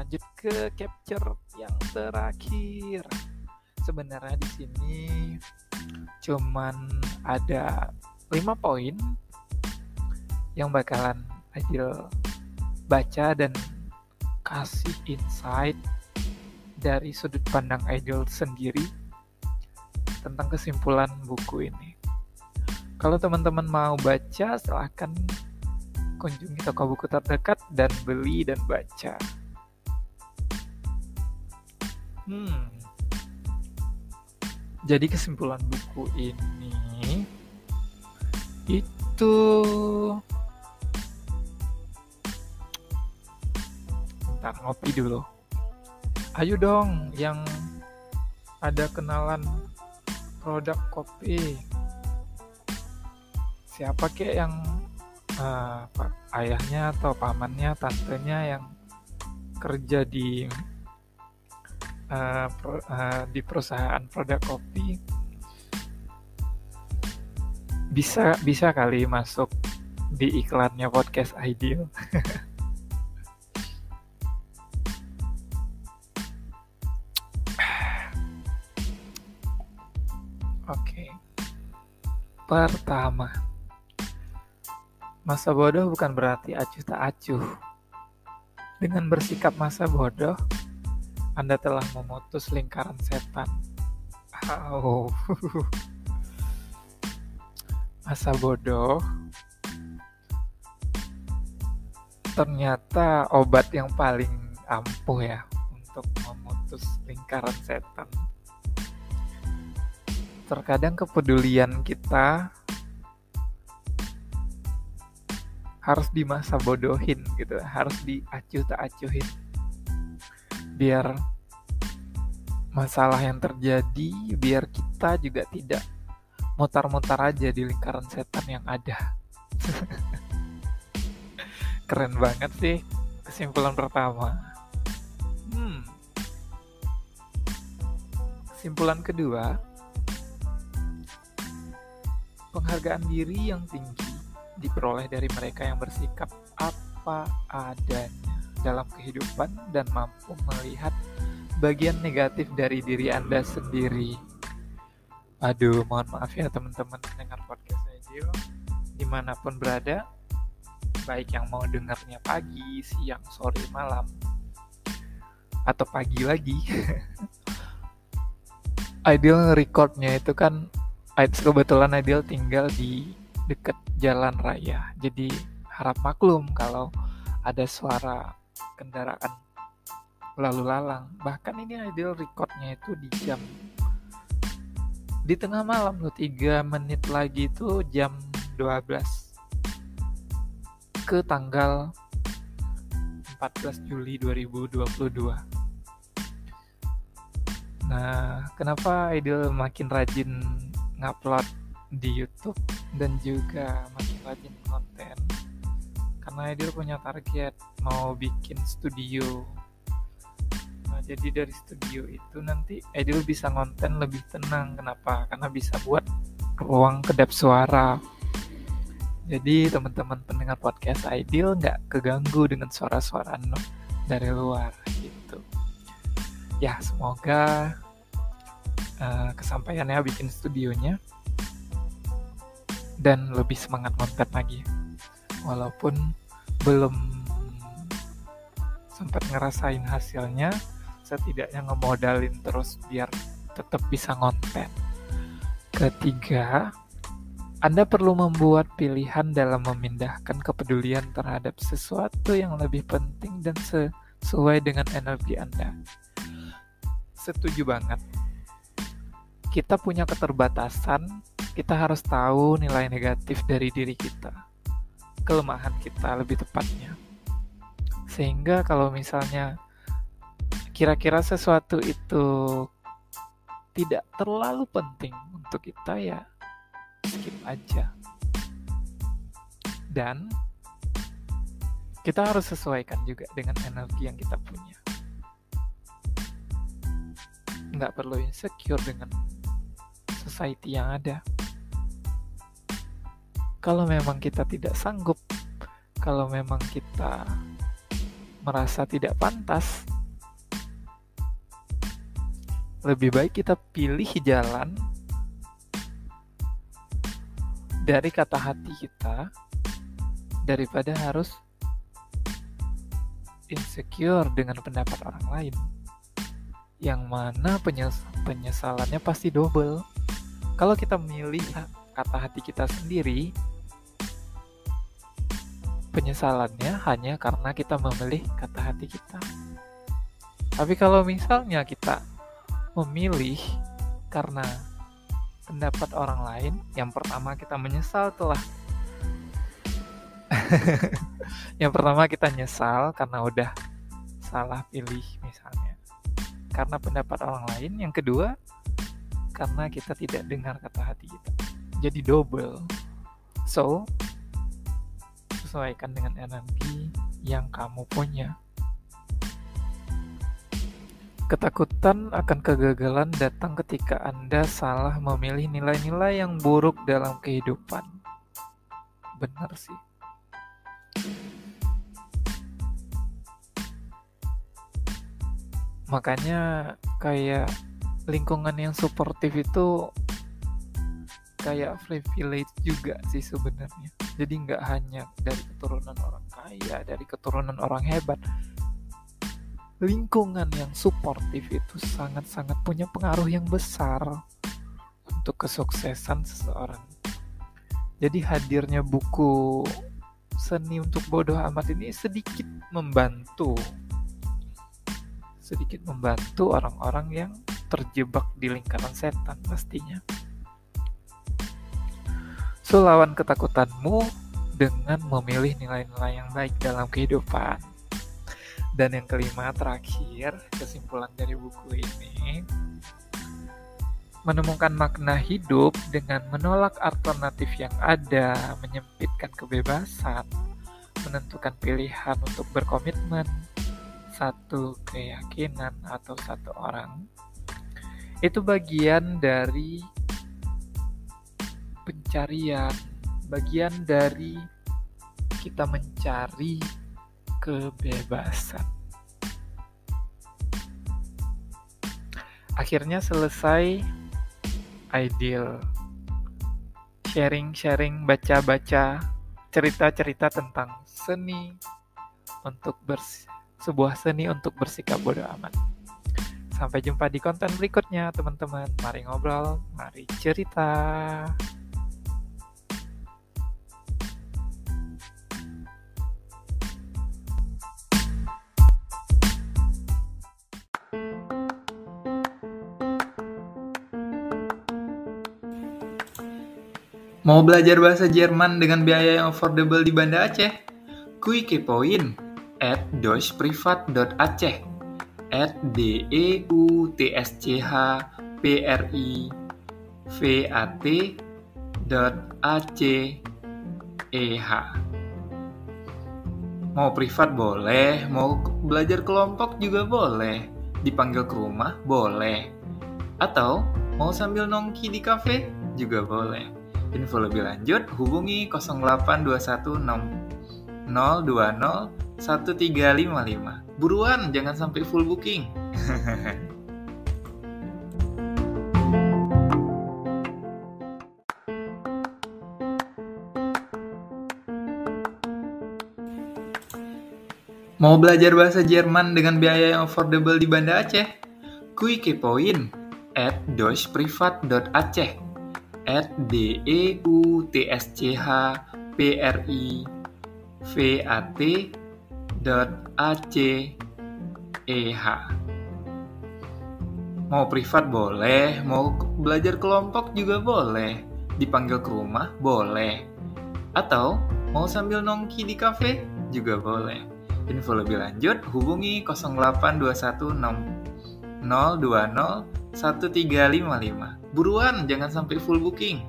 lanjut ke capture yang terakhir. Sebenarnya di sini cuman ada 5 poin yang bakalan Aidil baca dan kasih insight dari sudut pandang Aidil sendiri tentang kesimpulan buku ini. Kalau teman-teman mau baca, silahkan kunjungi toko buku terdekat dan beli dan baca. Jadi kesimpulan buku ini itu bentar, ngopi dulu. Ayo dong yang ada kenalan produk kopi. Siapa kek yang ayahnya atau pamannya, tantenya yang kerja di perusahaan produk kopi, bisa kali masuk di iklannya podcast Aidil. Oke. Pertama, masa bodoh bukan berarti acuh tak acuh. Dengan bersikap masa bodoh, Anda telah memutus lingkaran setan. Masa bodoh ternyata obat yang paling ampuh ya untuk memutus lingkaran setan. Terkadang kepedulian kita harus di masa bodohin gitu, harus diacuh tak acuhin biar masalah yang terjadi, biar kita juga tidak mutar-mutar aja di lingkaran setan yang ada. Keren banget sih kesimpulan pertama. Kesimpulan kedua, penghargaan diri yang tinggi diperoleh dari mereka yang bersikap apa adanya dalam kehidupan dan mampu melihat bagian negatif dari diri Anda sendiri. Aduh, mohon maaf ya teman-teman pendengar podcast Aidil dimanapun berada, baik yang mau dengarnya pagi, siang, sore, malam, atau pagi lagi. Aidil recordnya itu kan kebetulan Aidil tinggal di dekat jalan raya, jadi harap maklum kalau ada suara kendaraan lalu lalang. Bahkan ini Aidil recordnya itu di tengah malam loh, 3 menit lagi itu jam 12 ke tanggal 14 Juli 2022. Nah, kenapa Aidil makin rajin ngupload di YouTube dan juga makin rajin konten? Karena Aidil punya target mau bikin studio. Nah, jadi dari studio itu nanti Aidil bisa konten lebih tenang. Kenapa? Karena bisa buat ruang kedap suara. Jadi teman-teman pendengar podcast Aidil nggak keganggu dengan suara-suara dari luar gitu. Ya, semoga kesampaiannya bikin studionya dan lebih semangat konten lagi. Walaupun belum sempat ngerasain hasilnya, setidaknya ngemodalin terus biar tetap bisa konten. Ketiga, Anda perlu membuat pilihan dalam memindahkan kepedulian terhadap sesuatu yang lebih penting dan sesuai dengan energi Anda. Setuju banget. Kita punya keterbatasan, kita harus tahu nilai negatif dari diri kita, kelemahan kita lebih tepatnya. Sehingga kalau misalnya kira-kira sesuatu itu tidak terlalu penting untuk kita, ya skip aja. Dan kita harus sesuaikan juga dengan energi yang kita punya. Nggak perlu insecure dengan society yang ada. Kalau memang kita tidak sanggup, kalau memang kita merasa tidak pantas, Lebih baik kita pilih jalan dari kata hati kita daripada harus insecure dengan pendapat orang lain, yang mana penyesalannya pasti double. Kalau kita milih kata hati kita sendiri, penyesalannya hanya karena kita memilih kata hati kita. Tapi kalau misalnya kita memilih karena pendapat orang lain, yang pertama kita menyesal yang pertama kita nyesal karena udah salah pilih misalnya karena pendapat orang lain. Yang kedua, karena kita tidak dengar kata hati kita. Jadi double. So, sesuaikan dengan energi yang kamu punya. Ketakutan akan kegagalan datang ketika Anda salah memilih nilai-nilai yang buruk dalam kehidupan. Benar sih. Makanya kayak lingkungan yang suportif itu kayak privilege juga sih sebenarnya. Jadi nggak hanya dari keturunan orang kaya, dari keturunan orang hebat. Lingkungan yang suportif itu sangat-sangat punya pengaruh yang besar untuk kesuksesan seseorang. Jadi hadirnya buku Seni Untuk Bodoh Amat ini sedikit membantu orang-orang yang terjebak di lingkaran setan pastinya. So, lawan ketakutanmu dengan memilih nilai-nilai yang baik dalam kehidupan. Dan yang kelima, terakhir, kesimpulan dari buku ini, menemukan makna hidup dengan menolak alternatif yang ada, menyempitkan kebebasan, menentukan pilihan untuk berkomitmen, satu keyakinan atau satu orang. Itu bagian dari pencarian, bagian dari kita mencari kebebasan. Akhirnya selesai ideal. Sharing, baca-baca cerita-cerita tentang seni untuk sebuah seni untuk bersikap bodoh amat. Sampai jumpa di konten berikutnya, teman-teman. Mari ngobrol, mari cerita. Mau belajar bahasa Jerman dengan biaya yang affordable di Banda Aceh? Kui kepoin @deutschprivat.aceh @DEUTSCHPRIVAT.ACEH. Mau privat boleh, mau belajar kelompok juga boleh, dipanggil ke rumah boleh, atau mau sambil nongki di kafe juga boleh. Info lebih lanjut hubungi 082160201355. Buruan, jangan sampai full booking. Mau belajar bahasa Jerman dengan biaya yang affordable di Banda Aceh? Kui kepoin @deutschprivat.aceh @DEUTSCHPRIVAT.ACEH. Mau privat boleh, mau belajar kelompok juga boleh, dipanggil ke rumah boleh, atau mau sambil nongki di kafe juga boleh. Info lebih lanjut hubungi 082160201355. Buruan, jangan sampai full booking.